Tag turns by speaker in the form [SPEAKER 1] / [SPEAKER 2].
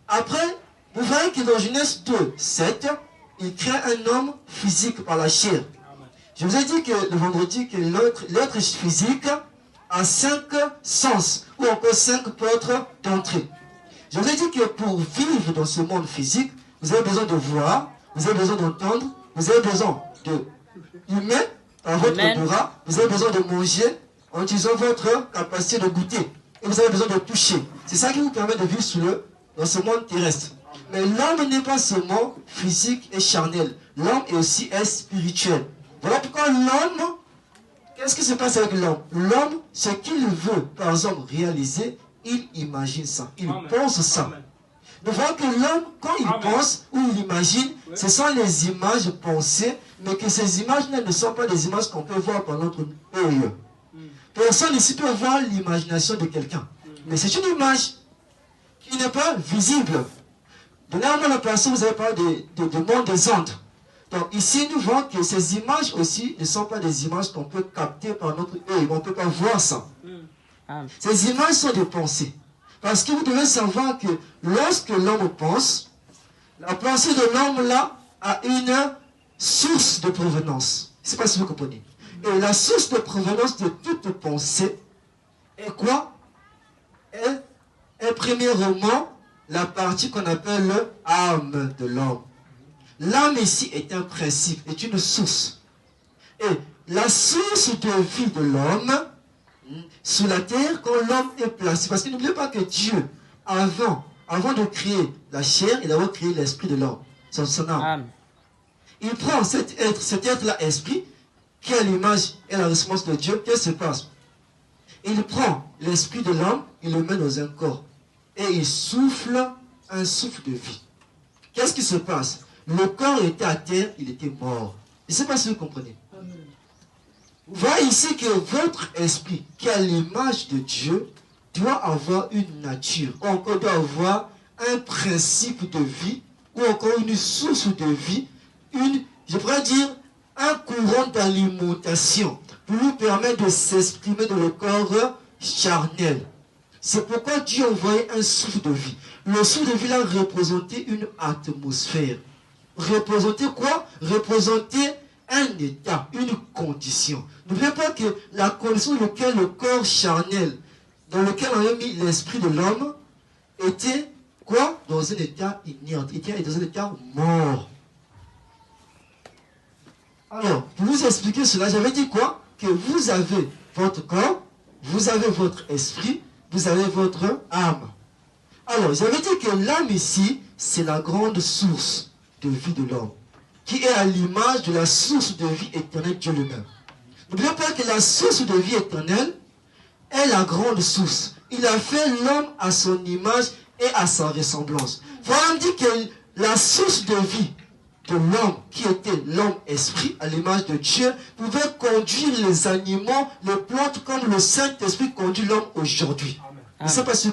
[SPEAKER 1] Après, vous voyez que dans Genèse 2, 7, il crée un homme physique par la chair. Je vous ai dit que le vendredi que l'être physique a 5 sens, ou encore 5 portes d'entrée. Je vous ai dit que pour vivre dans ce monde physique, vous avez besoin de voir, vous avez besoin d'entendre, vous avez besoin de humain par votre odorat, vous avez besoin de manger en utilisant votre capacité de goûter. Et vous avez besoin de toucher. C'est ça qui vous permet de vivre dans ce monde terrestre. Mais l'homme n'est pas seulement physique et charnel. L'homme est aussi spirituel. Voilà pourquoi l'homme, qu'est-ce qui se passe avec l'homme? L'homme, ce qu'il veut, par exemple, réaliser, il imagine ça. Il pense ça. Nous voyons que l'homme, quand il pense ou il imagine, ce sont les images pensées, mais que ces images-là ne sont pas des images qu'on peut voir par notre œil. Personne ici peut voir l'imagination de quelqu'un. Mais c'est une image qui n'est pas visible. Dernièrement, la personne, vous avez parlé du monde des ondes. Donc ici, nous voyons que ces images aussi ne sont pas des images qu'on peut capter par notre œil. On ne peut pas voir ça. Ces images sont des pensées. Parce que vous devez savoir que lorsque l'homme pense, la pensée de l'homme là a une source de provenance. Je ne sais pas si vous comprenez. Et la source de provenance de toute pensée est quoi? Est premièrement la partie qu'on appelle l'âme de l'homme. L'âme ici est un principe, est une source. Et la source de vie de l'homme sur la terre, quand l'homme est placé, parce que n'oubliez pas que Dieu, avant de créer la chair, il a créé l'esprit de l'homme, son âme. Il prend cet être-là, esprit, qui a l'image et la ressemblance de Dieu. Qu'est-ce qui se passe? Il prend l'esprit de l'homme, il le met dans un corps. Et il souffle un souffle de vie. Qu'est-ce qui se passe? Le corps était à terre, il était mort. Je ne sais pas si vous comprenez. Vous voyez ici que votre esprit, qui a l'image de Dieu, doit avoir une nature, ou encore doit avoir un principe de vie, ou encore une source de vie, je pourrais dire, un courant d'alimentation, pour lui permettre de s'exprimer dans le corps charnel. C'est pourquoi Dieu a envoyé un souffle de vie. Le souffle de vie là représentait une atmosphère. Représentait quoi? Représentait un état, une condition. N'oubliez pas que la condition dans laquelle le corps charnel, dans lequel on a mis l'esprit de l'homme, était quoi? Dans un état inerte, était dans un état mort. Alors, pour vous expliquer cela, j'avais dit quoi? Que vous avez votre corps, vous avez votre esprit, vous avez votre âme. Alors, j'avais dit que l'âme ici, c'est la grande source de vie de l'homme, qui est à l'image de la source de vie éternelle Dieu lui-même. N'oubliez pas que la source de vie éternelle est la grande source. Il a fait l'homme à son image et à sa ressemblance. Voilà, on dit que la source de vie de l'homme, qui était l'homme esprit, à l'image de Dieu, pouvait conduire les animaux, les plantes, comme le Saint-Esprit conduit l'homme aujourd'hui. Je ne sais pas si